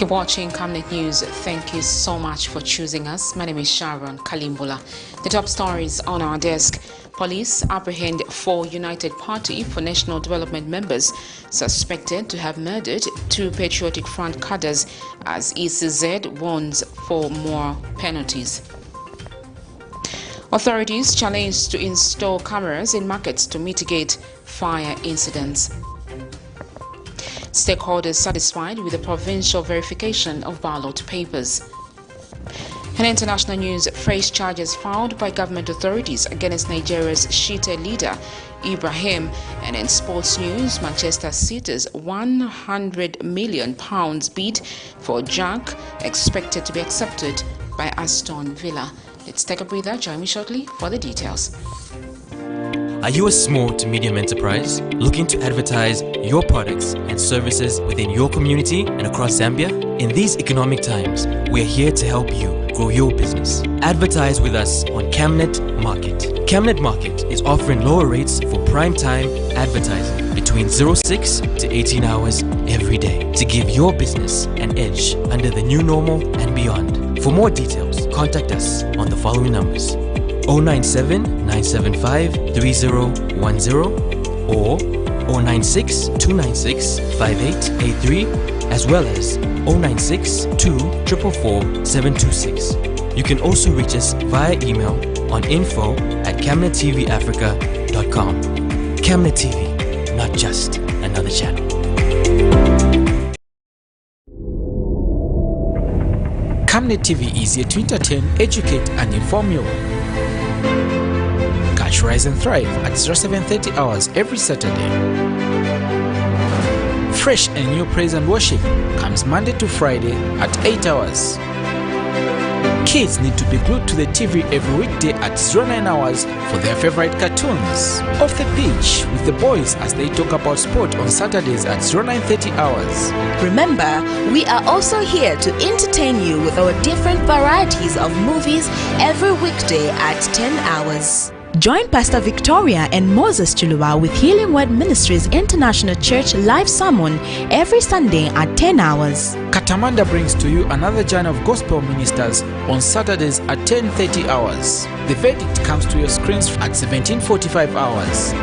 Keep watching Camnet News. Thank you so much for choosing us. My name is Sharon Kalimbula. The top stories on our desk. Police apprehend 4 United Party for National Development members suspected to have murdered 2 Patriotic Front cadres as ECZ warns for more penalties. Authorities challenged to install cameras in markets to mitigate fire incidents. Stakeholders satisfied with the provincial verification of ballot papers. In international news, fresh charges filed by government authorities against Nigeria's SHIITE leader, IBRAHIM. And in sports news, Manchester City's £100 million bid for Jack expected to be accepted by Aston Villa. Let's take a breather. Join me shortly for the details. Are you a small to medium enterprise looking to advertise your products and services within your community and across Zambia? In these economic times, we're here to help you grow your business. Advertise with us on Camnet Market. Camnet Market is offering lower rates for prime time advertising between 06 to 18 hours every day to give your business an edge under the new normal and beyond. For more details, contact us on the following numbers: 097 975 3010 or 096 296 5883, as well as 096 2 444 726. You can also reach us via email on info@camnettvafrica.com. Camnet TV, not just another channel. Camnet TV is here to entertain, educate and inform you. Catch Rise and Thrive at 0730 hours every Saturday. Fresh and new praise and worship comes Monday to Friday at 8 hours. Kids need to be glued to the TV every weekday at 09 hours for their favorite cartoons. Off the pitch with the boys as they talk about sport on Saturdays at 0930 hours. Remember, we are also here to entertain you with our different varieties of movies every weekday at 10 hours. Join Pastor Victoria and Moses Chuluwa with Healing Word Ministries International Church live sermon every Sunday at 10 hours. Katamanda brings to you another journey of gospel ministers on Saturdays at 10:30 hours. The verdict comes to your screens at 17:45 hours.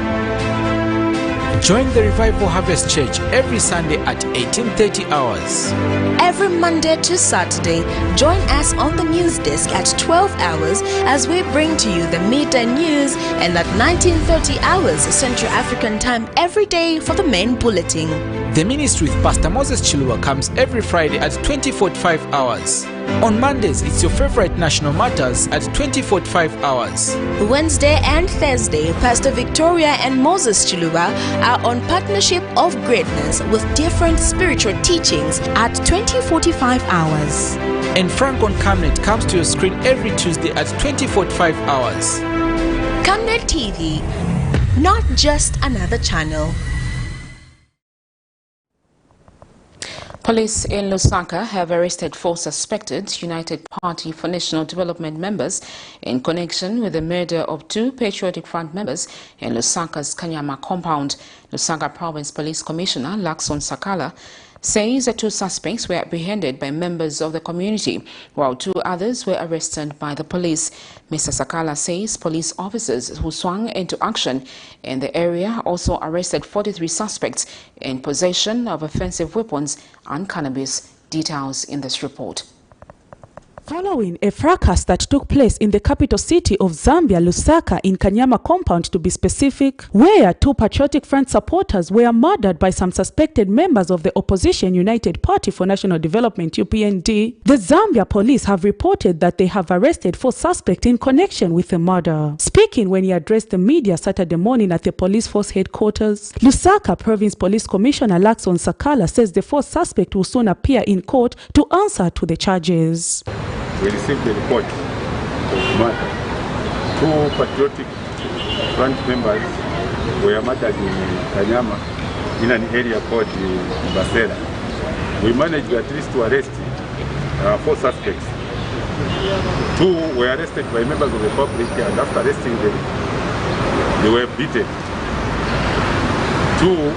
Join the Revival Harvest Church every Sunday at 18:30 hours. Every Monday to Saturday, join us on the news desk at 12 hours as we bring to you the midday news, and at 19:30 hours Central African time every day for the main bulletin. The ministry with Pastor Moses Chuluwa comes every Friday at 20:45 hours. On Mondays, it's your favorite national matters at 20:45 hours. Wednesday and Thursday, Pastor Victoria and Moses Chuluwa are on Partnership of Greatness with different spiritual teachings at 20:45 hours. And Frank on Camnet comes to your screen every Tuesday at 20:45 hours. Camnet TV, not just another channel. Police in Lusaka have arrested 4 suspected United Party for National Development members in connection with the murder of 2 Patriotic Front members in Lusaka's Kanyama compound. Lusaka Province Police Commissioner Lakson Sakala says the 2 suspects were apprehended by members of the community, while 2 others were arrested by the police. Mr. Sakala says police officers who swung into action in the area also arrested 43 suspects in possession of offensive weapons and cannabis. Details in this report. Following a fracas that took place in the capital city of Zambia, Lusaka, in Kanyama compound to be specific, where 2 Patriotic Front supporters were murdered by some suspected members of the opposition United Party for National Development (UPND), the Zambia police have reported that they have arrested 4 suspects in connection with the murder. Speaking when he addressed the media Saturday morning at the police force headquarters, Lusaka Province Police Commissioner Lakson Sakala says the 4 suspects will soon appear in court to answer to the charges. We received a report of murder. 2 Patriotic Front members were murdered in Kanyama in an area called Basera. We managed at least to arrest 4 suspects. 2 were arrested by members of the public, and after arresting them, they were beaten. 2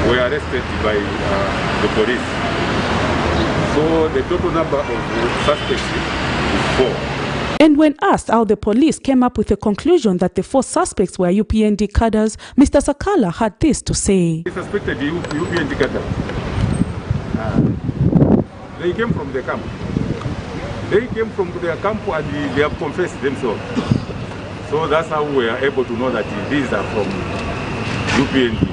were arrested by the police. So the total number of suspects is 4. And when asked how the police came up with the conclusion that the 4 suspects were UPND cadres, Mr. Sakala had this to say. They suspected UPND cadres. They came from the camp. They came from their camp and they have confessed themselves. So that's how we are able to know that these are from UPND.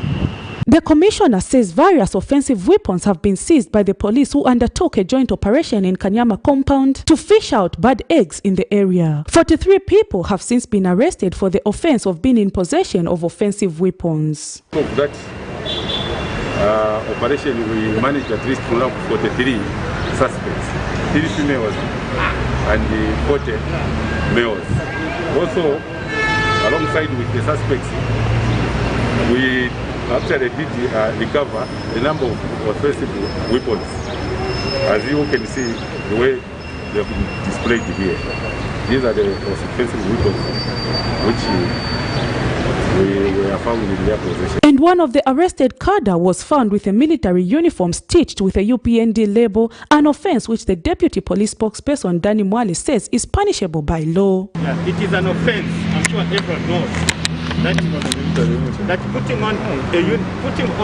The commissioner says various offensive weapons have been seized by the police, who undertook a joint operation in Kanyama compound to fish out bad eggs in the area. 43 people have since been arrested for the offense of being in possession of offensive weapons. So that operation, we managed at least to lock 43 suspects, 3 females and 40 males. Also, alongside with the suspects, we actually did recover a number of offensive weapons. As you can see, the way they have been displayed here. These are the offensive weapons which we were found in their possession. And one of the arrested cadre was found with a military uniform stitched with a UPND label, an offense which the deputy police spokesperson Danny Mwale says is punishable by law. Yeah, it is an offense, I'm sure everyone knows. That putting on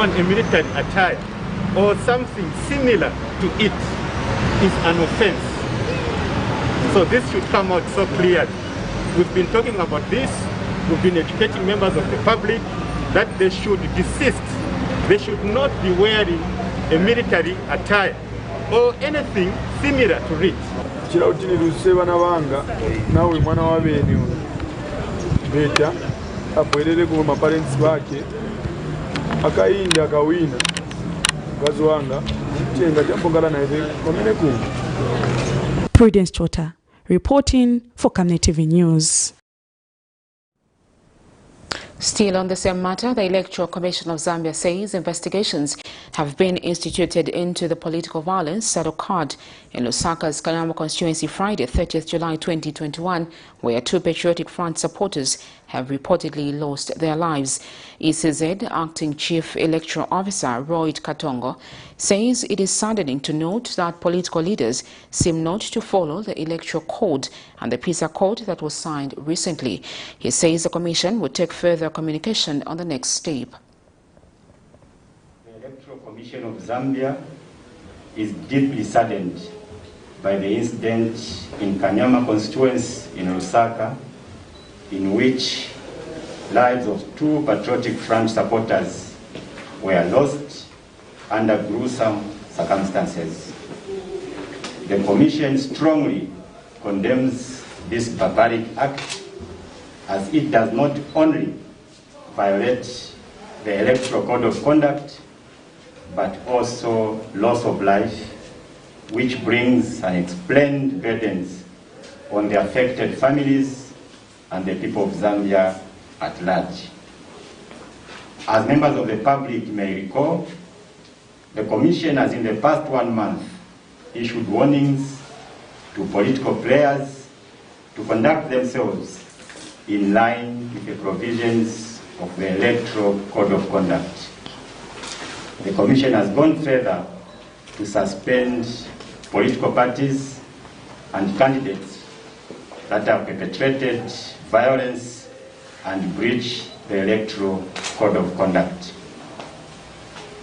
a military attire or something similar to it is an offense. So this should come out so clearly. We've been talking about this, we've been educating members of the public that they should desist. They should not be wearing a military attire or anything similar to it. Apwerere ku maparents bake akayinda akawina mkazi wanga chenga chapongala na hivi komene ku. Prudence Chota reporting for Camnet TV News. Still on the same matter, the Electoral Commission of Zambia says investigations have been instituted into the political violence that occurred in Lusaka's Kanyama constituency Friday, 30th July 2021, where 2 Patriotic Front supporters have reportedly lost their lives. ECZ Acting Chief Electoral Officer Royd Katongo says it is saddening to note that political leaders seem not to follow the Electoral Code and the PISA Code that was signed recently. He says the Commission will take further communication on the next step. The Electoral Commission of Zambia is deeply saddened by the incident in Kanyama constituency in Lusaka, in which lives of 2 Patriotic Front supporters were lost under gruesome circumstances. The Commission strongly condemns this barbaric act, as it does not only violate the Electoral Code of Conduct, but also loss of life, which brings unexplained burdens on the affected families and the people of Zambia at large. As members of the public may recall, the Commission has in the past 1 month issued warnings to political players to conduct themselves in line with the provisions of the Electoral Code of Conduct. The Commission has gone further to suspend political parties and candidates that have perpetrated violence and breach the Electoral Code of Conduct.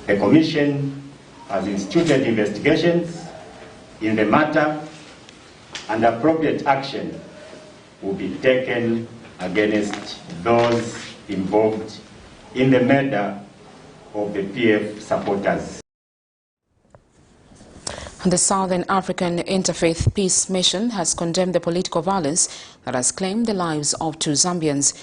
The Commission has instituted investigations in the matter, and appropriate action will be taken against those involved in the murder of the PF supporters. The Southern African Interfaith Peace Mission has condemned the political violence that has claimed the lives of 2 Zambians.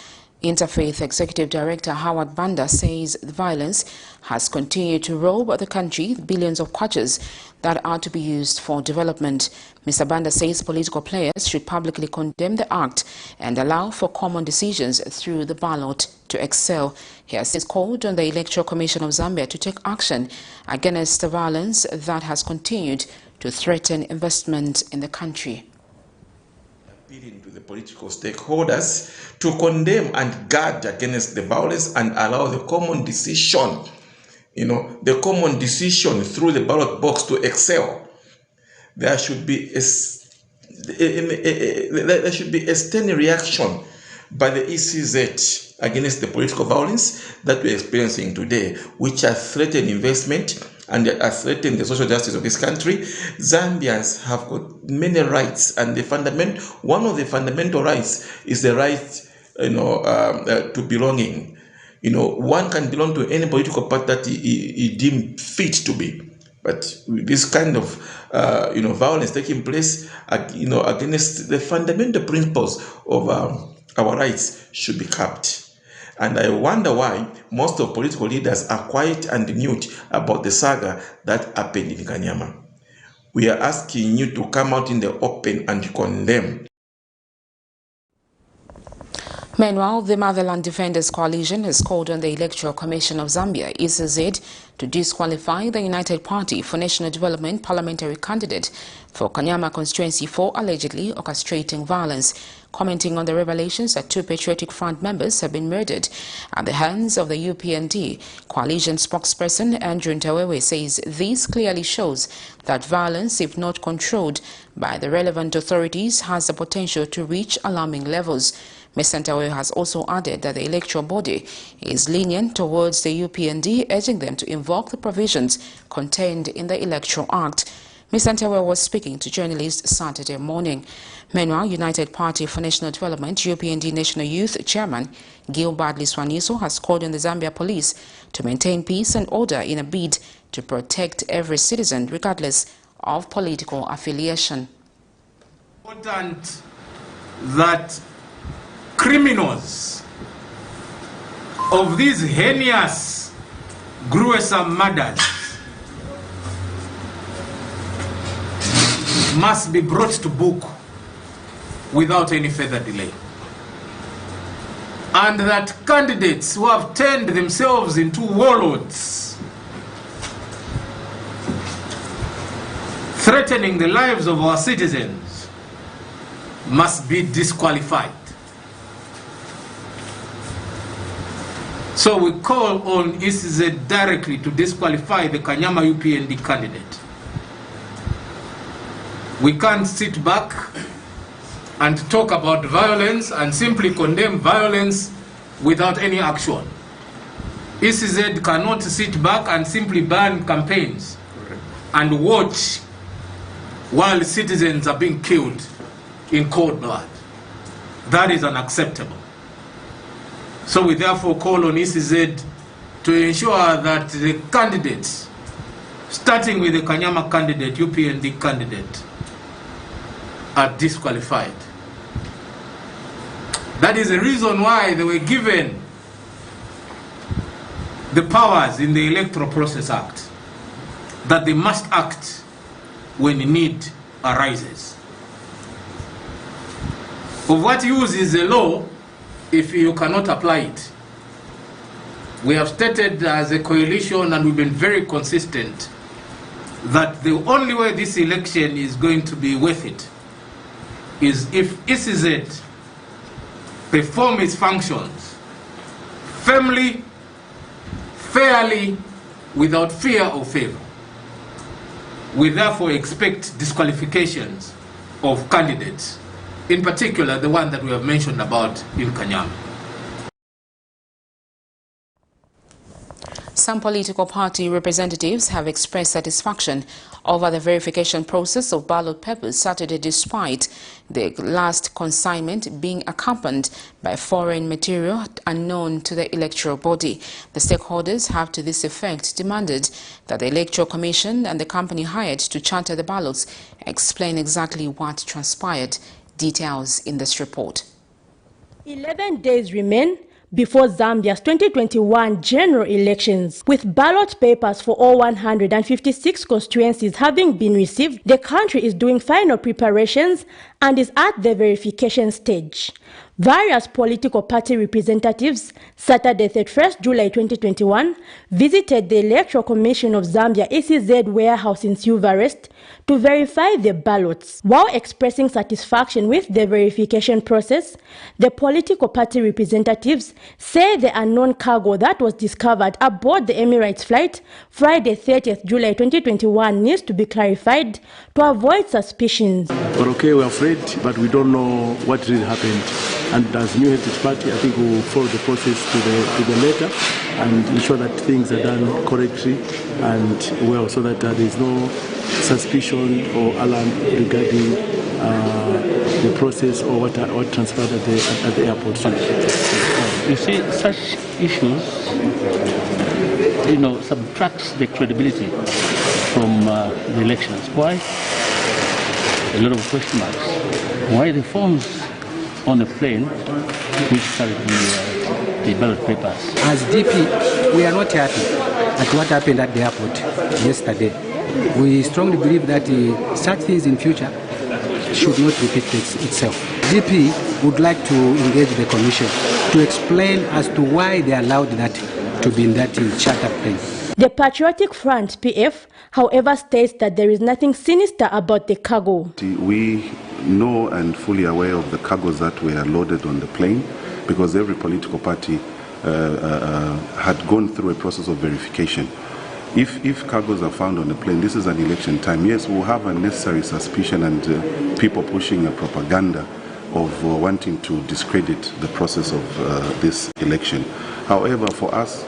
Interfaith Executive Director Howard Banda says the violence has continued to rob the country billions of kwachas that are to be used for development. Mr. Banda says political players should publicly condemn the act and allow for common decisions through the ballot to excel. He has since called on the Electoral Commission of Zambia to take action against the violence that has continued to threaten investment in the country. Appealing to the political stakeholders to condemn and guard against the violence and allow the common decision, the common decision through the ballot box to excel. there should be a stern reaction by the ECZ against the political violence that we're experiencing today, which has threatened investment and has threatened the social justice of this country. Zambians have got many rights, and one of the fundamental rights is the right, to belonging. One can belong to any political party that he deemed fit to be. But this kind of, violence taking place, against the fundamental principles of our rights should be capped. And I wonder why most of political leaders are quiet and mute about the saga that happened in Kanyama. We are asking you to come out in the open and condemn. Meanwhile, the Motherland Defenders Coalition has called on the Electoral Commission of Zambia, EL-ZAKZAKY, to disqualify the United Party for National Development parliamentary candidate for Kanyama constituency for allegedly orchestrating violence. Commenting on the revelations that 2 Patriotic Front members have been murdered at the hands of the UPND, coalition spokesperson Andrew Ntawewe says this clearly shows that violence, if not controlled by the relevant authorities, has the potential to reach alarming levels. Mr. Ntawewe has also added that the electoral body is lenient towards the UPND, urging them to invoke the provisions contained in the Electoral Act. Mr. Ntawewe was speaking to journalists Saturday morning. Meanwhile, United Party for National Development UPND National Youth Chairman Gilbert Liswaniso has called on the Zambia Police to maintain peace and order in a bid to protect every citizen regardless of political affiliation. Important that criminals of these heinous, gruesome murders must be brought to book without any further delay. And that candidates who have turned themselves into warlords, threatening the lives of our citizens, must be disqualified. So we call on ECZ directly to disqualify the Kanyama UPND candidate. We can't sit back and talk about violence and simply condemn violence without any action. ECZ cannot sit back and simply ban campaigns and watch while citizens are being killed in cold blood. That is unacceptable. So we therefore call on ECZ to ensure that the candidates, starting with the Kanyama candidate, UPND candidate, are disqualified. That is the reason why they were given the powers in the Electoral Process Act, that they must act when need arises. Of what use is a law if you cannot apply it? We have stated as a coalition, and we've been very consistent, that the only way this election is going to be worth it is if ECZ perform its functions firmly, fairly, without fear or favor. We therefore expect disqualifications of candidates, in particular the one that we have mentioned about in Kanyama. Some political party representatives have expressed satisfaction over the verification process of ballot papers Saturday, despite the last consignment being accompanied by foreign material unknown to the electoral body. The stakeholders have to this effect demanded that the Electoral Commission and the company hired to charter the ballots explain exactly what transpired. Details in this report. 11 days remain before Zambia's 2021 general elections. With ballot papers for all 156 constituencies having been received, the country is doing final preparations and is at the verification stage. Various political party representatives, Saturday 31st July 2021, visited the Electoral Commission of Zambia ECZ warehouse in Silverest to verify the ballots. While expressing satisfaction with the verification process, the political party representatives say the unknown cargo that was discovered aboard the Emirates flight Friday 30th July 2021 needs to be clarified to avoid suspicions. We're okay, we're afraid, but we don't know what really happened. And as New Heritage Party, I think we'll follow the process to the letter and ensure that things are done correctly and well, so that there is no suspicion or alarm regarding the process or what transpired at the airport. You see, such issues, subtracts the credibility from the elections. Why? A lot of question marks. Why the forms on the plane which carried the ballot papers? As DP, we are not happy at what happened at the airport yesterday. We strongly believe that such things in future should not repeat itself. DP would like to engage the Commission to explain as to why they allowed that to be in that charter plane. The Patriotic Front, PF, however, states that there is nothing sinister about the cargo. We know and fully aware of the cargoes that were loaded on the plane because every political party had gone through a process of verification. If cargoes are found on the plane, this is an election time. Yes, we'll have unnecessary suspicion and people pushing a propaganda of wanting to discredit the process of this election. However, for us,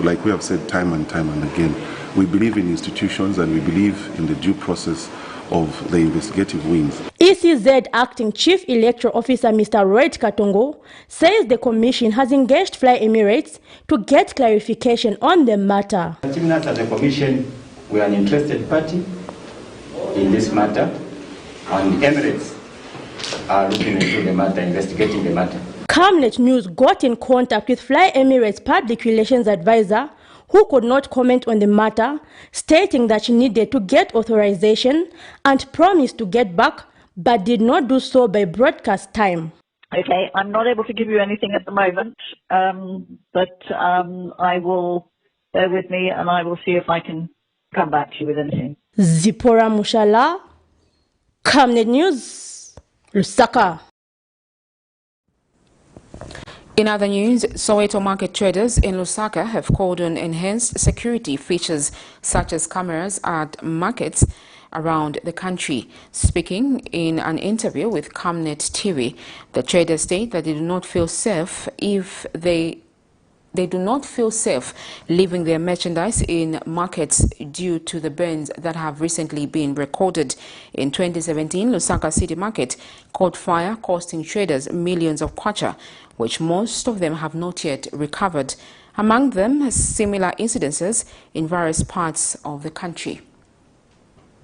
like we have said time and again, we believe in institutions and we believe in the due process of the investigative wings. ECZ Acting Chief Electoral Officer Mr. Royd Katongo says the Commission has engaged Fly Emirates to get clarification on the matter. As a Commission, we are an interested party in this matter, and Emirates are looking into the matter, investigating the matter. Camnet News got in contact with Fly Emirates Public Relations Advisor, who could not comment on the matter, stating that she needed to get authorization and promised to get back, but did not do so by broadcast time. Okay, I'm not able to give you anything at the moment, but I will, bear with me and I will see if I can come back to you with anything. Zipporah Mushala, Camnet News, Lusaka. In other news, Soweto market traders in Lusaka have called on enhanced security features such as cameras at markets around the country. Speaking in an interview with Camnet TV, the traders state that they do not feel safe leaving their merchandise in markets due to the burns that have recently been recorded. In 2017, Lusaka City Market caught fire, costing traders millions of kwacha, which most of them have not yet recovered. Among them, similar incidences in various parts of the country.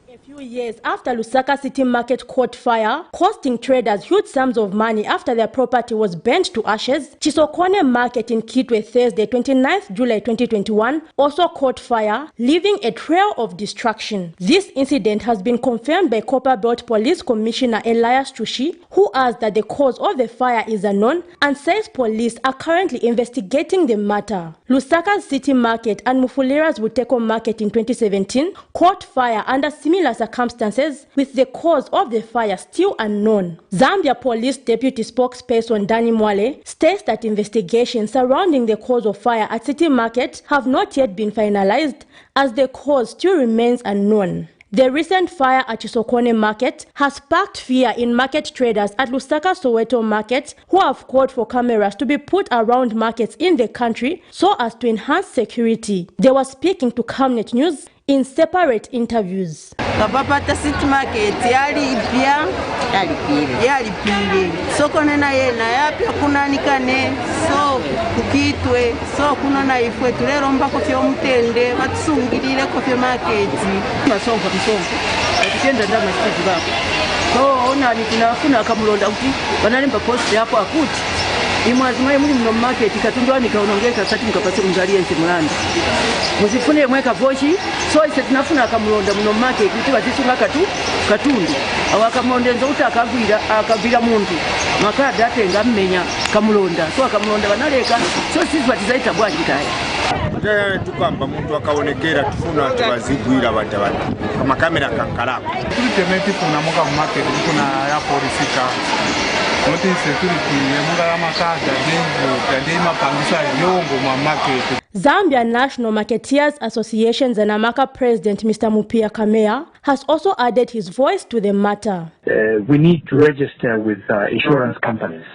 A few years after Lusaka City Market caught fire, costing traders huge sums of money after their property was burnt to ashes, Chisokone Market in Kitwe Thursday 29th July 2021 also caught fire, leaving a trail of destruction. This incident has been confirmed by Copperbelt Police Commissioner Elias Chushi, who adds that the cause of the fire is unknown and says police are currently investigating the matter. Lusaka City Market and Mufulira's Buteko Market in 2017 caught fire under similar circumstances, with the cause of the fire still unknown. Zambia Police Deputy Spokesperson Danny Mwale states that investigations surrounding the cause of fire at City Market have not yet been finalized, as the cause still remains unknown. The recent fire at Chisokone Market has sparked fear in market traders at Lusaka Soweto Market, who have called for cameras to be put around markets in the country so as to enhance security. They were speaking to Camnet News in separate interviews. Kapapata City Market yalipia soko nena yena yapya kunanikane so kukitwe so kunona ifwe tulero kofyo mutende batusungirire kofyo market masonko atugenda ndama street bako so ona nikunafuna akamulonda kuti banalimba post yapo akuti imwazima muli muno market katundwa nikaonongeka kati mukapase mungalia nti mulanda muzifune mweka vochi so ise tunafuna akamulonda muno market kuti bazisunga katundu awakamulonda nzo kuti akagwira muntu makadi atenga mmenya kamulonda so akamulonda banaleka so sisi batizaita bwanji kaya Tayari tukamba muntu akaonekera tufuna tubazigwira batabati kama kamera kankalako tulitemeti kuna muka mu market kuna ya polisika Moti security munga ya makaza dengo mapangisa yongo ma market. Zambia National Marketeers Association Zanamaka President Mr. Mupia Kamea has also added his voice to the matter. We need to register with insurance companies.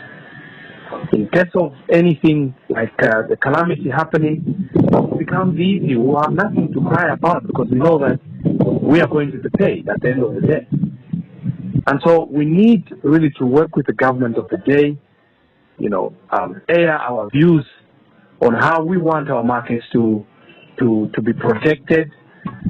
In case of anything like the calamity happening, it becomes easy. We have nothing to cry about because we know that we are going to be paid at the end of the day. And so we need really to work with the government of the day, air our views on how we want our markets to be protected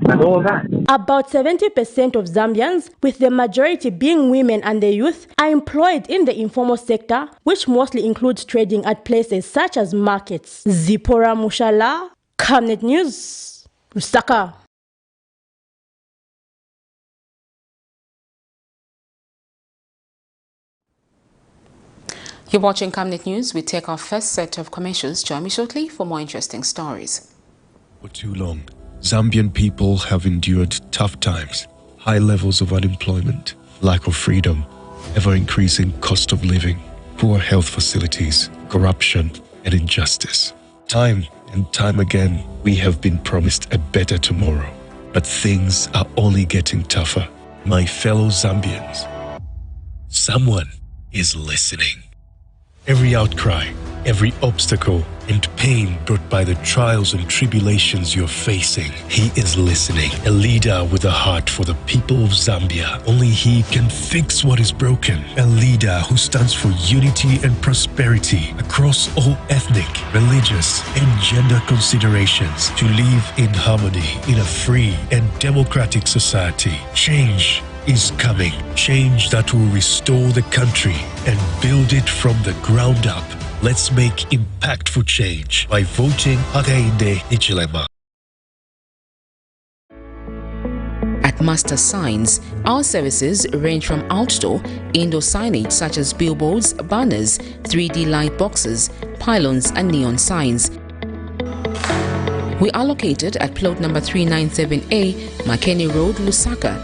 and all that. About 70% of Zambians, with the majority being women and the youth, are employed in the informal sector, which mostly includes trading at places such as markets. Zipora Mushala, Camnet News, Lusaka. You're watching Camnet News. We take our first set of commercials. Join me shortly for more interesting stories. For too long, Zambian people have endured tough times, high levels of unemployment, lack of freedom, ever-increasing cost of living, poor health facilities, corruption, and injustice. Time and time again, we have been promised a better tomorrow, but things are only getting tougher. My fellow Zambians, someone is listening. Every outcry, every obstacle and pain brought by the trials and tribulations you're facing, he is listening. A leader with a heart for the people of Zambia. Only he can fix what is broken. A leader who stands for unity and prosperity across all ethnic, religious and gender considerations to live in harmony in a free and democratic society. Change is coming. Change that will restore the country and build it from the ground up. Let's make impactful change by voting APPREHEND Ichilema. At Master Signs, our services range from outdoor, indoor signage such as billboards, banners, 3D light boxes, pylons and neon signs. We are located at plot number 397A, Makeni Road, Lusaka,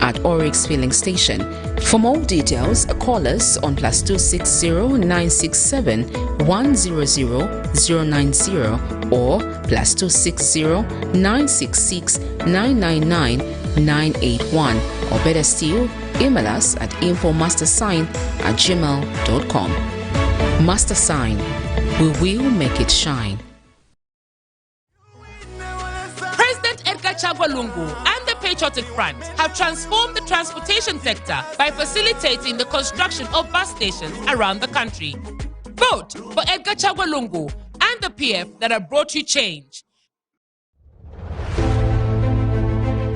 at Oryx Filling Station. For more details, call us on +260 967 100 090 or +260 966 999 981, or better still, email us at infomastersign@gmail.com. Master Sign, we will make it shine. President Edgar Chagwa Lungu and the Patriotic Front have transformed the transportation sector by facilitating the construction of bus stations around the country. Vote for Edgar Chagwa Lungu and the PF that have brought you change.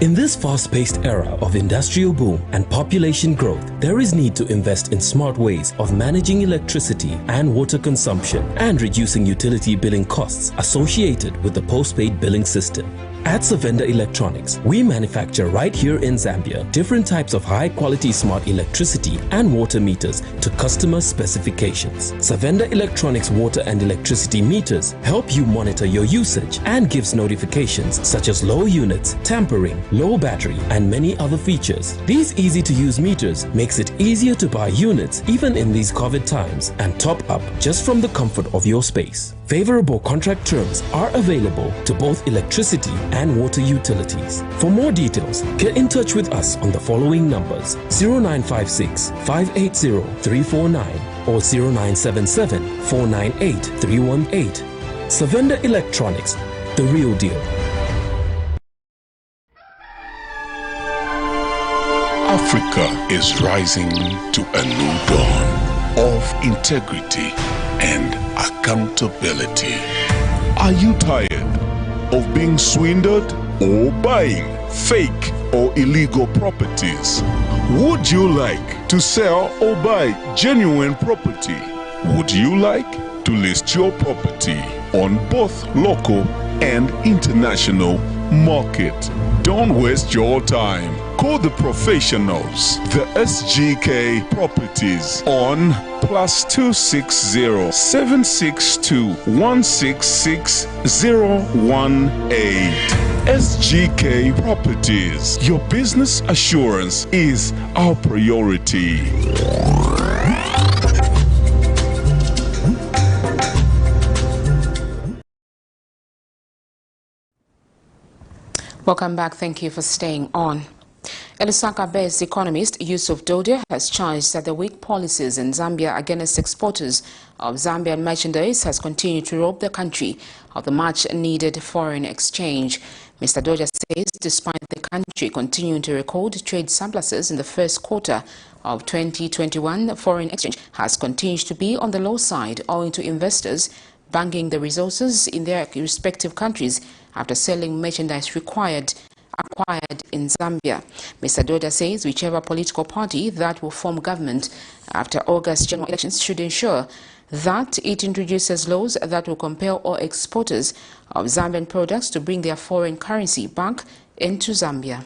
In this fast-paced era of industrial boom and population growth, there is need to invest in smart ways of managing electricity and water consumption and reducing utility billing costs associated with the postpaid billing system. At Savenda Electronics, we manufacture right here in Zambia different types of high-quality smart electricity and water meters to customer specifications. Savenda Electronics water and electricity meters help you monitor your usage and gives notifications such as low units, tampering, low battery, and many other features. These easy-to-use meters makes it easier to buy units even in these COVID times and top up just from the comfort of your space. Favorable contract terms are available to both electricity and water utilities. For more details, get in touch with us on the following numbers: 0956 580 349 or 0977 498 318. Savenda Electronics, the real deal. Africa is rising to a new dawn of integrity and accountability. Are you tired of being swindled or buying fake or illegal properties? Would you like to sell or buy genuine property? Would you like to list your property on both local and international market. Don't waste your time. Call the professionals, the SGK Properties on +260 762 166 018. SGK Properties. Your business assurance is our priority. Welcome back. Thank you for staying on. Lusaka-based economist Yusuf Dodia has charged that the weak policies in Zambia against exporters of Zambian merchandise has continued to rob the country of the much-needed foreign exchange. Mr. Dodia says despite the country continuing to record trade surpluses in the first quarter of 2021, foreign exchange has continued to be on the low side owing to investors banking the resources in their respective countries after selling merchandise acquired in Zambia. Mr. Dodia says whichever political party that will form government after August general elections should ensure that it introduces laws that will compel all exporters of Zambian products to bring their foreign currency back into Zambia.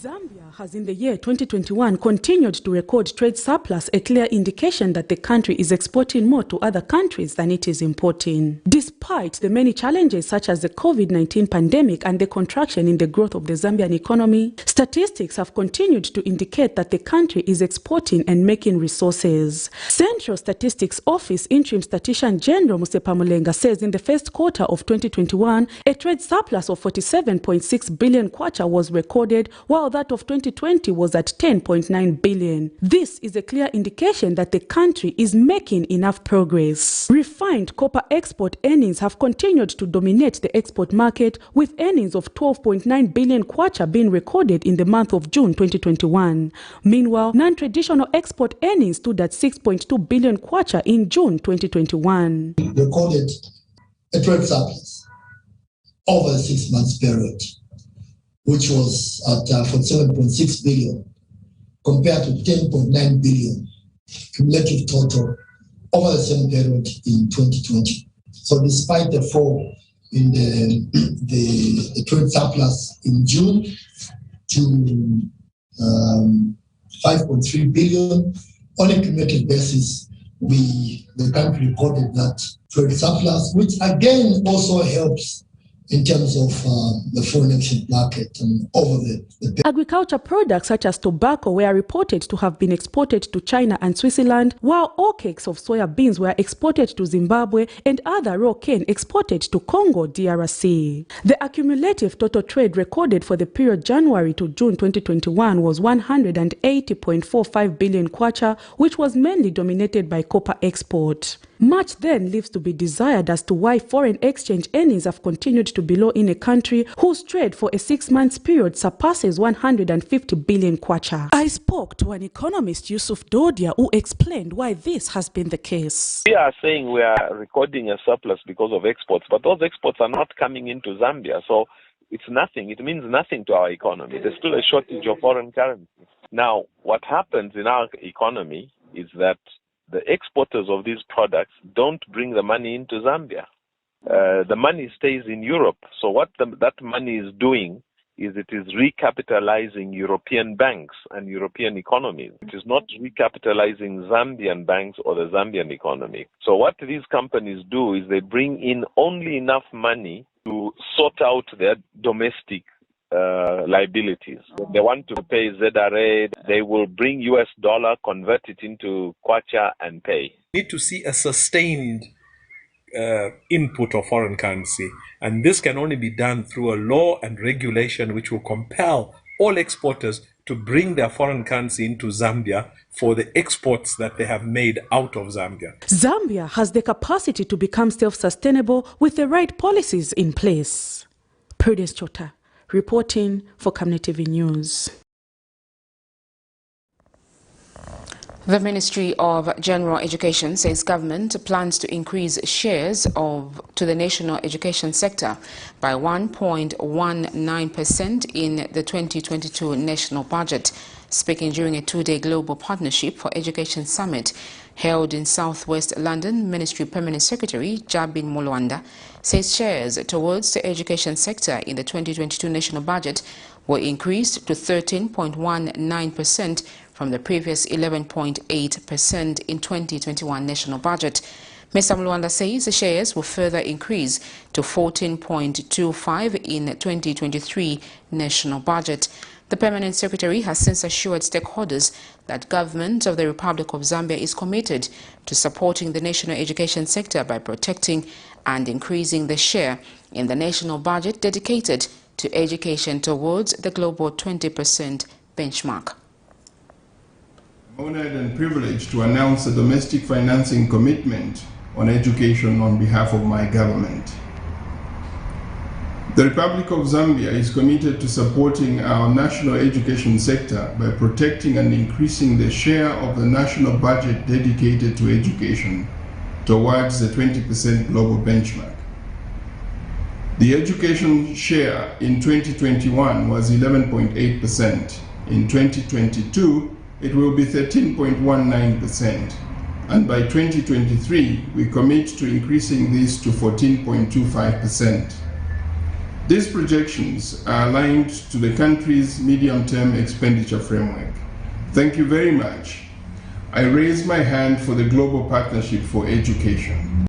Zambia has in the year 2021 continued to record trade surplus, a clear indication that the country is exporting more to other countries than it is importing. Despite the many challenges such as the COVID-19 pandemic and the contraction in the growth of the Zambian economy, statistics have continued to indicate that the country is exporting and making resources. Central Statistics Office Interim Statistician General Musepa Mulenga says in the first quarter of 2021, a trade surplus of 47.6 billion kwacha was recorded, while that of 2020 was at 10.9 billion. This is a clear indication that the country is making enough progress. Refined copper export earnings have continued to dominate the export market, with earnings of 12.9 billion kwacha being recorded in the month of June 2021. Meanwhile, non-traditional export earnings stood at 6.2 billion kwacha in June 2021. Recorded a trade surplus over a 6 months period, which was at 47.6 billion compared to 10.9 billion cumulative total over the same period in 2020. So despite the fall in the trade surplus in June to 5.3 billion, on a cumulative basis, the country recorded that trade surplus, which again also helps in terms of the foreign exchange market and over the agriculture products such as tobacco were reported to have been exported to China and Switzerland, while all cakes of soya beans were exported to Zimbabwe and other raw cane exported to Congo DRC. The accumulative total trade recorded for the period January to June 2021 was 180.45 billion kwacha, which was mainly dominated by copper export. Much then leaves to be desired as to why foreign exchange earnings have continued to be low in a country whose trade for a 6 months period surpasses 150 billion kwacha. I spoke to an economist, Yusuf Dodia, who explained why this has been the case. We are saying we are recording a surplus because of exports, but those exports are not coming into Zambia, so it's nothing. It means nothing to our economy. There's still a shortage of foreign currency. Now, what happens in our economy is that the exporters of these products don't bring the money into Zambia. The money stays in Europe. So what that money is doing is it is recapitalizing European banks and European economies. It is not recapitalizing Zambian banks or the Zambian economy. So what these companies do is they bring in only enough money to sort out their domestic liabilities. When they want to pay ZRA, they will bring US dollar, convert it into kwacha and pay. We need to see a sustained input of foreign currency, and this can only be done through a law and regulation which will compel all exporters to bring their foreign currency into Zambia for the exports that they have made out of Zambia. Zambia has the capacity to become self-sustainable with the right policies in place. Prudence Chota, reporting for Camnet TV News. The Ministry of General Education says government plans to increase shares to the national education sector by 1.19% in the 2022 national budget. Speaking during a two-day Global Partnership for Education Summit held in southwest London, Ministry Permanent Secretary Jabin Molwanda says shares towards the education sector in the 2022 national budget were increased to 13.19% from the previous 11.8% in 2021 national budget. Mr. Molwanda says the shares will further increase to 14.25 in 2023 national budget. The Permanent Secretary has since assured stakeholders that government of the Republic of Zambia is committed to supporting the national education sector by protecting and increasing the share in the national budget dedicated to education towards the global 20% benchmark. I'm honored and privileged to announce a domestic financing commitment on education on behalf of my government. The Republic of Zambia is committed to supporting our national education sector by protecting and increasing the share of the national budget dedicated to education towards the 20% global benchmark. The education share in 2021 was 11.8%. In 2022, it will be 13.19%. And by 2023, we commit to increasing this to 14.25%. These projections are aligned to the country's medium-term expenditure framework. Thank you very much. I raise my hand for the Global Partnership for Education.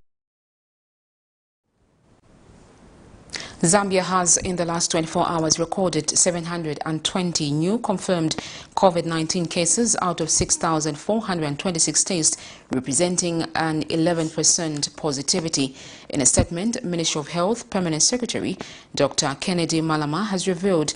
Zambia has in the last 24 hours recorded 720 new confirmed COVID-19 cases out of 6,426 tests, representing an 11% positivity. In a statement, Ministry of Health Permanent Secretary Dr. Kennedy Malama has revealed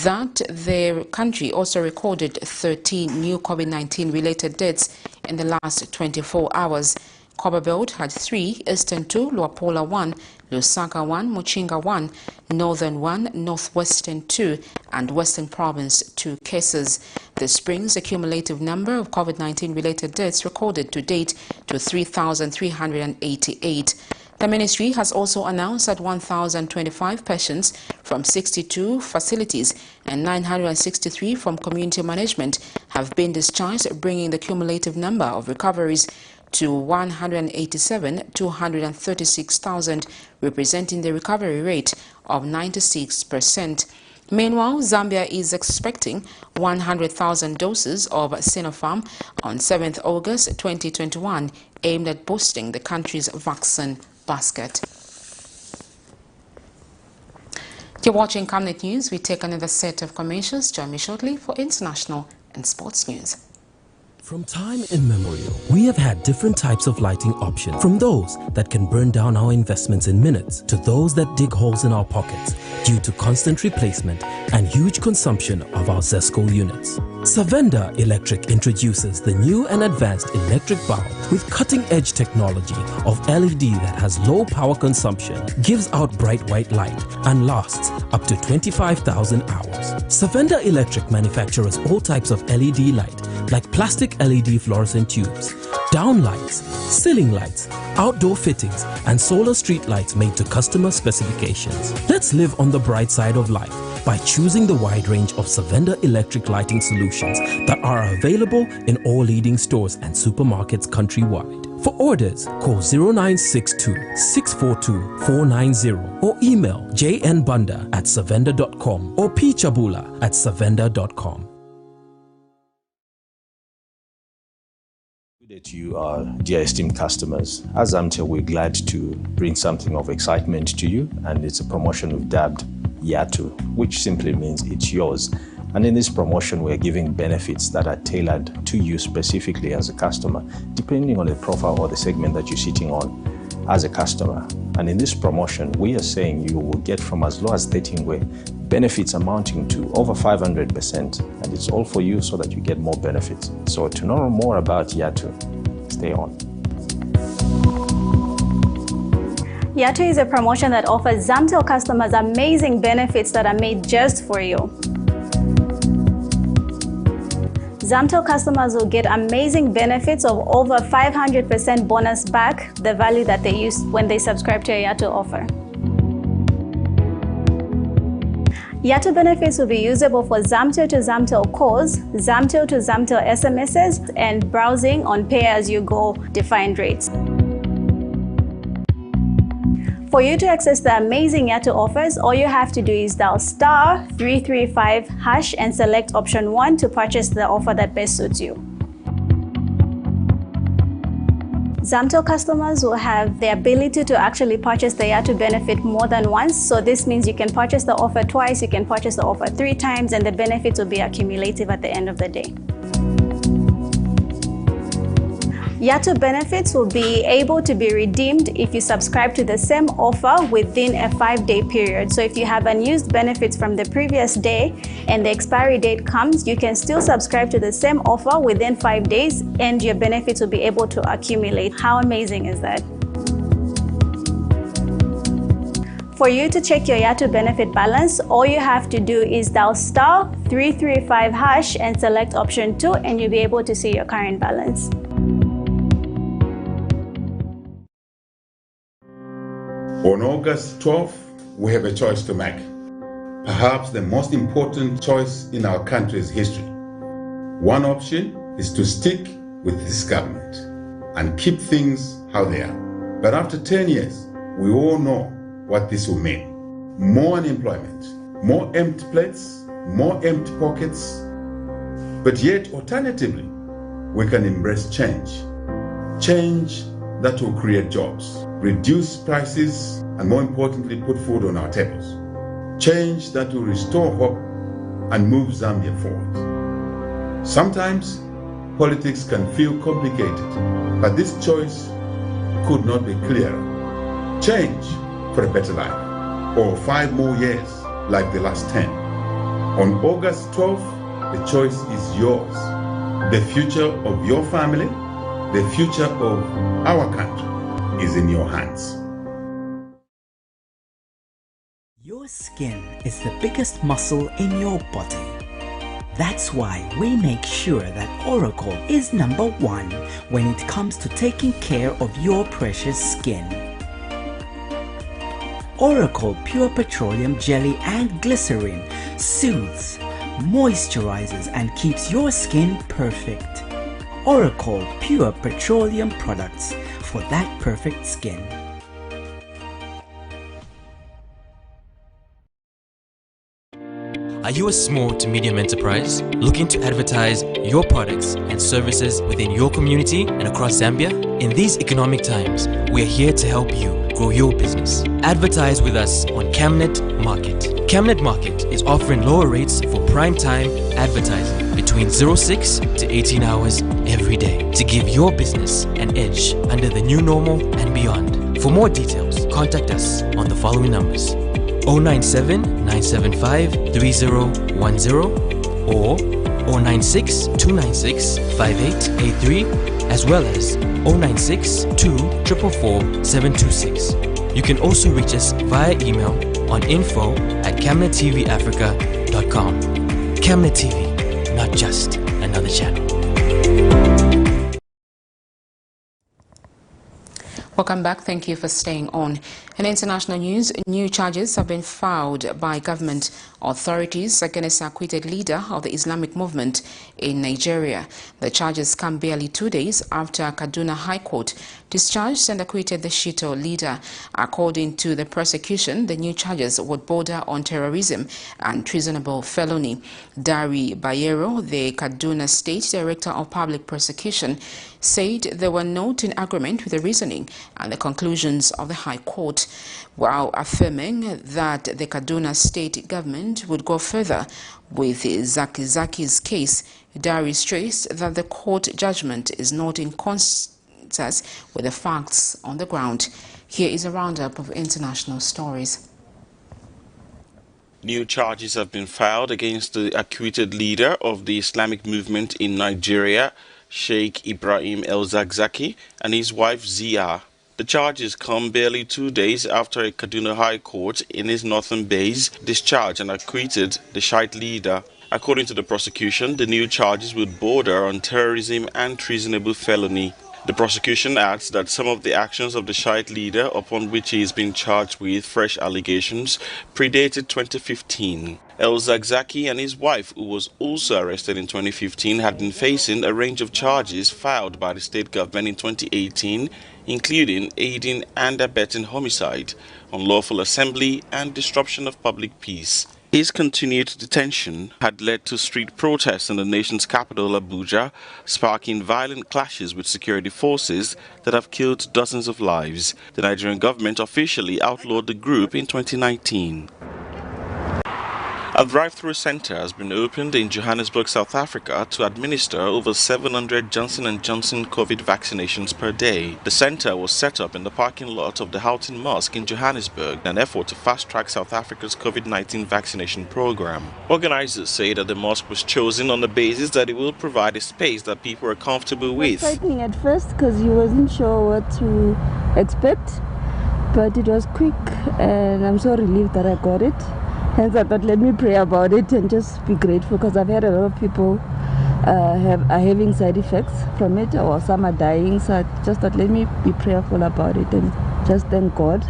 that their country also recorded 13 new COVID-19 related deaths in the last 24 hours. Copperbelt had 3, Eastern 2, Luapola 1, Lusaka 1, Muchinga 1, Northern 1, Northwestern 2, and Western Province 2 cases. This brings the cumulative number of COVID-19 related deaths recorded to date to 3,388. The ministry has also announced that 1,025 patients from 62 facilities and 963 from community management have been discharged, bringing the cumulative number of recoveries to 187,236,000, representing the recovery rate of 96%. Meanwhile, Zambia is expecting 100,000 doses of Sinopharm on 7th August 2021, aimed at boosting the country's vaccine basket. You're watching Camnet News. We take another set of commercials. Join me shortly for international and sports news. From time immemorial, we have had different types of lighting options, from those that can burn down our investments in minutes to those that dig holes in our pockets due to constant replacement and huge consumption of our ZESCO units. Savenda Electric introduces the new and advanced electric bulb with cutting-edge technology of LED that has low power consumption, gives out bright white light, and lasts up to 25,000 hours. Savenda Electric manufactures all types of LED light, like plastic LED fluorescent tubes, down lights, ceiling lights, outdoor fittings, and solar street lights made to customer specifications. Let's live on the bright side of life by choosing the wide range of Savenda electric lighting solutions that are available in all leading stores and supermarkets countrywide. For orders, call 0962-642-490 or email jnbunda@savenda.com or pchabula@savenda.com. To you, our dear esteemed customers, as Zamtel, we're glad to bring something of excitement to you, and it's a promotion we've dubbed Yatu, which simply means it's yours. And in this promotion, we're giving benefits that are tailored to you specifically as a customer, depending on the profile or the segment that you're sitting on as a customer. And in this promotion, we are saying you will get from as low as 13 ngwe benefits amounting to over 500%, and it's all for you so that you get more benefits. So to know more about Yatu, stay on. Yatu is a promotion that offers Zamtel customers amazing benefits that are made just for you. Zamtel customers will get amazing benefits of over 500% bonus back the value that they used when they subscribe to a Yato offer. Yato benefits will be usable for Zamtel to Zamtel calls, Zamtel to Zamtel SMSs, and browsing on pay-as-you-go defined rates. For you to access the amazing Yato offers, all you have to do is dial *335# and select option 1 to purchase the offer that best suits you. Zamtel customers will have the ability to actually purchase the Yato benefit more than once. So this means you can purchase the offer twice, you can purchase the offer 3 times, and the benefits will be accumulative at the end of the day. Yato benefits will be able to be redeemed if you subscribe to the same offer within a 5-day period. So if you have unused benefits from the previous day and the expiry date comes, you can still subscribe to the same offer within 5 days and your benefits will be able to accumulate. How amazing is that? For you to check your Yato benefit balance, all you have to do is dial *335# and select option 2 and you'll be able to see your current balance. On August 12th, we have a choice to make. Perhaps the most important choice in our country's history. One option is to stick with this government and keep things how they are. But after 10 years, we all know what this will mean. More unemployment, more empty plates, more empty pockets. But yet, alternatively, we can embrace change. Change that will create jobs, reduce prices, and more importantly, put food on our tables. Change that will restore hope and move Zambia forward. Sometimes, politics can feel complicated, but this choice could not be clearer. Change for a better life, or 5 more years like the last 10. On August 12th, the choice is yours. The future of your family, the future of our country is in your hands. Your skin is the biggest muscle in your body. That's why we make sure that Oracle is #1 when it comes to taking care of your precious skin. Oracle Pure Petroleum Jelly and Glycerin soothes, moisturizes, and keeps your skin perfect. Oracle Pure Petroleum products for that perfect skin. Are you a small to medium enterprise looking to advertise your products and services within your community and across Zambia? In these economic times, we are here to help you grow your business. Advertise with us on Camnet Market. Camnet Market is offering lower rates for prime time advertising between 06 to 18 hours every day to give your business an edge under the new normal and beyond. For more details, contact us on the following numbers: 097 975 3010 or 096 296 5883, as well as 096 244 726. You can also reach us via email on info@camnettvafrica.com. Camnet TV, not just another channel. Welcome back. Thank you for staying on. In international news, new charges have been filed by government authorities against the acquitted leader of the Islamic movement in Nigeria. The charges come barely 2 days after Kaduna High Court discharged and acquitted the SHIITE leader. According to the prosecution, the new charges would border on terrorism and treasonable felony. Dari Bayero, the Kaduna State Director of Public Prosecution, said they were not in agreement with the reasoning and the conclusions of the High Court, while affirming that the Kaduna State government would go further with Zakizaki's case. Dari stressed that the court judgment is not in consonance with the facts on the ground. Here is a roundup of international stories. New charges have been filed against the acquitted leader of the Islamic movement in Nigeria, Sheikh Ibrahim EL-ZAKZAKY, and his wife Zia. The charges come barely 2 days after a Kaduna High Court in his northern base discharged and acquitted the SHIITE leader. According to the prosecution, the new charges would border on terrorism and treasonable felony. The prosecution adds that some of the actions of the SHIITE leader, upon which he is being charged with fresh allegations, predated 2015. EL-ZAKZAKY and his wife, who was also arrested in 2015, had been facing a range of charges filed by the state government in 2018, including aiding and abetting homicide, unlawful assembly, and disruption of public peace. His continued detention had led to street protests in the nation's capital, Abuja, sparking violent clashes with security forces that have killed dozens of lives. The Nigerian government officially outlawed the group in 2019. A drive-through center has been opened in Johannesburg, South Africa to administer over 700 Johnson & Johnson COVID vaccinations per day. The center was set up in the parking lot of the Houghton Mosque in Johannesburg in an effort to fast-track South Africa's COVID-19 vaccination program. Organizers say that the mosque was chosen on the basis that it will provide a space that people are comfortable with. It was frightening at first because you wasn't sure what to expect, but it was quick and I'm so relieved that I got it. Hence I thought, let me pray about it and just be grateful, because I've had a lot of people are having side effects from it, or some are dying. So I just thought, let me be prayerful about it and just thank God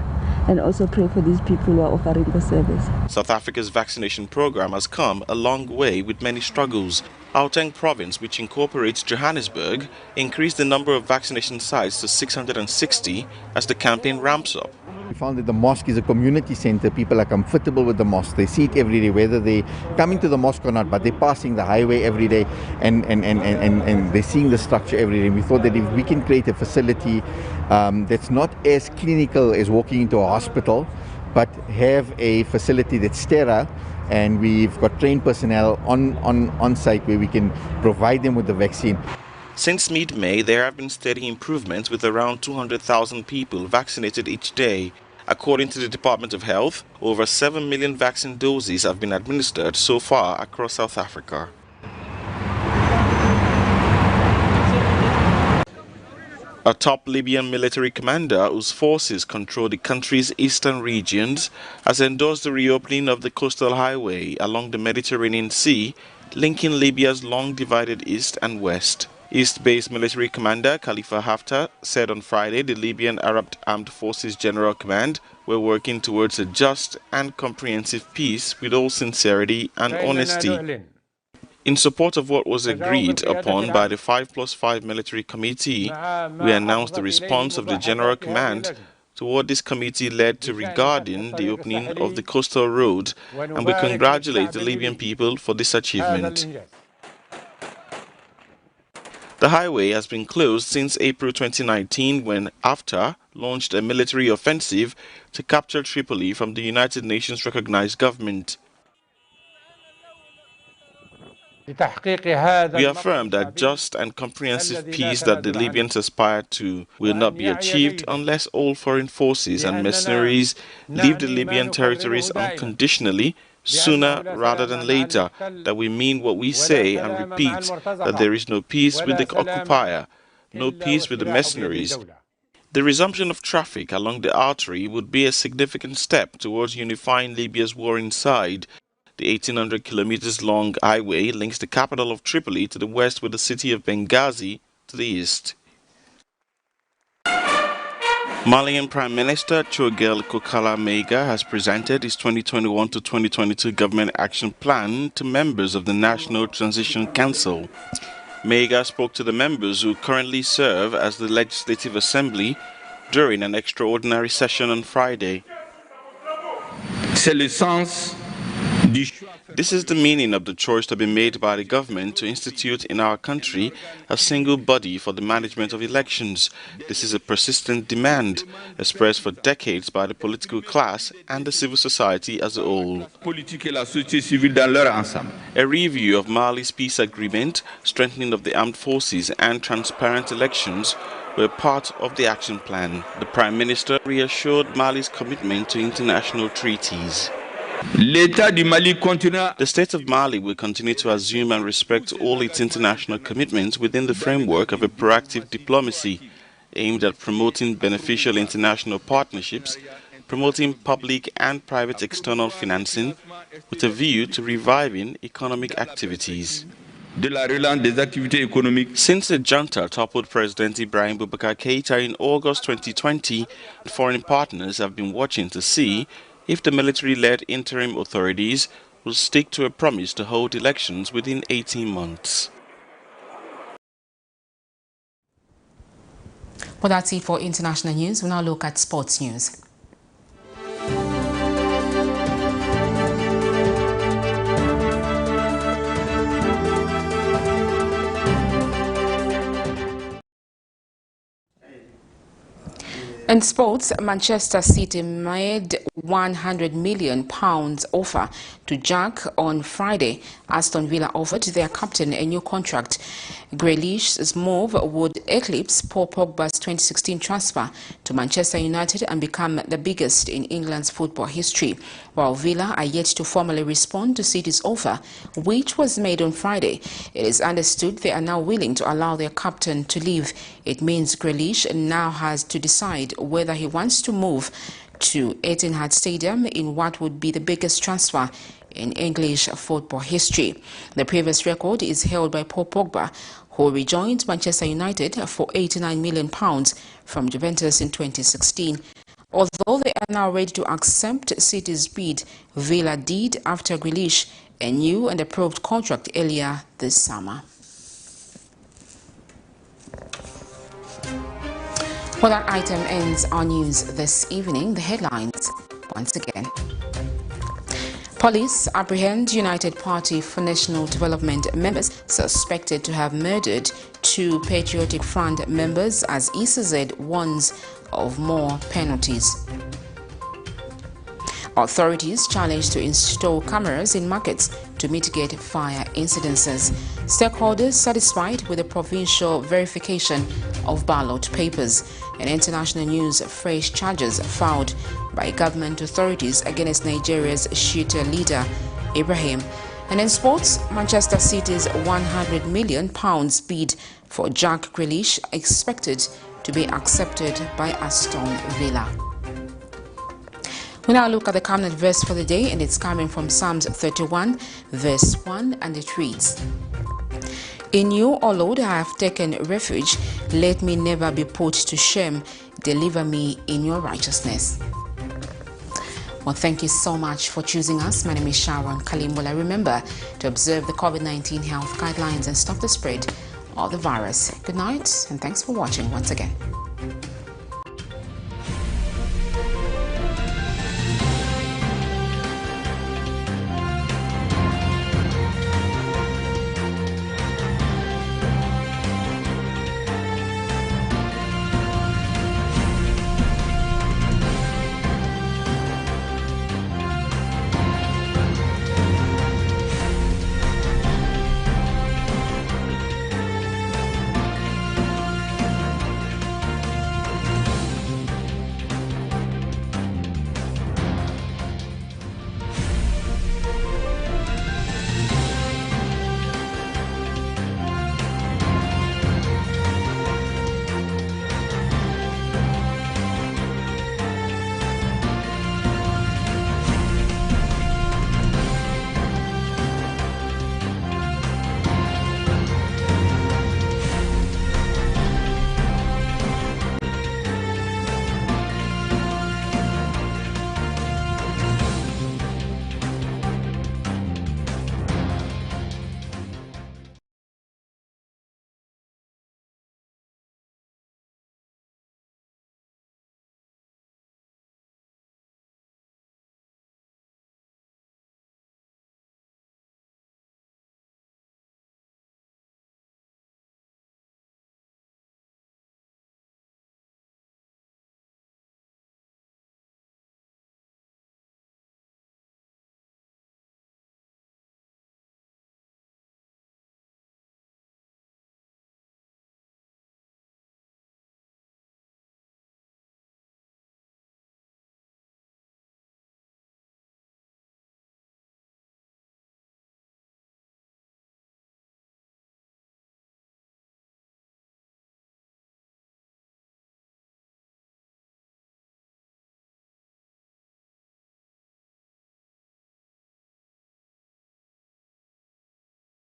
and also pray for these people who are offering the service. South Africa's vaccination program has come a long way with many struggles. Gauteng province, which incorporates Johannesburg, increased the number of vaccination sites to 660 as the campaign ramps up. We found that the mosque is a community center. People are comfortable with the mosque. They see it every day, whether they're coming to the mosque or not, but they're passing the highway every day and they're seeing the structure every day. We thought that if we can create a facility that's not as clinical as walking into a hospital, but have a facility that's sterile, and we've got trained personnel on site where we can provide them with the vaccine. Since mid-May, there have been steady improvements with around 200,000 people vaccinated each day. According to the Department of Health, over 7 million vaccine doses have been administered so far across South Africa. A top Libyan military commander whose forces control the country's eastern regions has endorsed the reopening of the coastal highway along the Mediterranean Sea, linking Libya's long-divided east and west. East-based military commander Khalifa Haftar said on Friday the Libyan Arab Armed Forces General Command were working towards a just and comprehensive peace with all sincerity and honesty. In support of what was agreed upon by the 5+5 military committee, we announced the response of the General Command to what this committee led to regarding the opening of the coastal road, and we congratulate the Libyan people for this achievement. The highway has been closed since April 2019 when Haftar launched a military offensive to capture Tripoli from the United Nations recognized government. We affirm that just and comprehensive peace that the Libyans aspire to will not be achieved unless all foreign forces and mercenaries leave the Libyan territories unconditionally, sooner rather than later, that we mean what we say and repeat, that there is no peace with the occupier, no peace with the mercenaries. The resumption of traffic along the artery would be a significant step towards unifying Libya's warring side. The 1,800 kilometers long highway links the capital of Tripoli to the west with the city of Benghazi to the east. Malian Prime Minister Choguel Kokala Maiga has presented his 2021 to 2022 government action plan to members of the National Transition Council. Maiga spoke to the members who currently serve as the Legislative Assembly during an extraordinary session on Friday. This is the meaning of the choice to be made by the government to institute in our country a single body for the management of elections. This is a persistent demand expressed for decades by the political class and the civil society as a whole. A review of Mali's peace agreement, strengthening of the armed forces and transparent elections were part of the action plan. The Prime Minister reassured Mali's commitment to international treaties. The state of Mali will continue to assume and respect all its international commitments within the framework of a proactive diplomacy aimed at promoting beneficial international partnerships, promoting public and private external financing with a view to reviving economic activities. Since the junta toppled President Ibrahim Keita in August 2020, foreign partners have been watching to see if the military-led interim authorities will stick to a promise to hold elections within 18 months. Well, that's it for international news. We'll now look at sports news. In sports, Manchester City made £100 million offer to Jack on Friday. Aston Villa offered their captain a new contract. Grealish's move would eclipse Paul Pogba's 2016 transfer to Manchester United and become the biggest in England's football history. While Villa are yet to formally respond to City's offer, which was made on Friday, it is understood they are now willing to allow their captain to leave. It means Grealish now has to decide whether he wants to move to Etihad Stadium in what would be the biggest transfer in English football history. The previous record is held by Paul Pogba, who rejoined Manchester United for £89 million from Juventus in 2016. Although they are now ready to accept City's bid, Villa did after Grealish a new and approved contract earlier this summer. Well, that item ends our news this evening. The headlines once again. Police apprehend United Party for National Development members suspected to have murdered 2 Patriotic Front members as ECZ warns of more penalties. Authorities challenged to install cameras in markets to mitigate fire incidences. Stakeholders satisfied with the provincial verification of ballot papers. In international news, fresh charges filed by government authorities against Nigeria's SHIITE leader, IBRAHIM. And in sports, Manchester City's £100 million bid for Jack Grealish expected to be accepted by Aston Villa. We now look at the Camnet verse for the day, and it's coming from Psalms 31, verse 1, and it reads, "In you, O Lord, I have taken refuge. Let me never be put to shame. Deliver me in your righteousness." Well, thank you so much for choosing us. My name is Sharon Kalimbola. Remember to observe the COVID-19 health guidelines and stop the spread of the virus. Good night, and thanks for watching once again.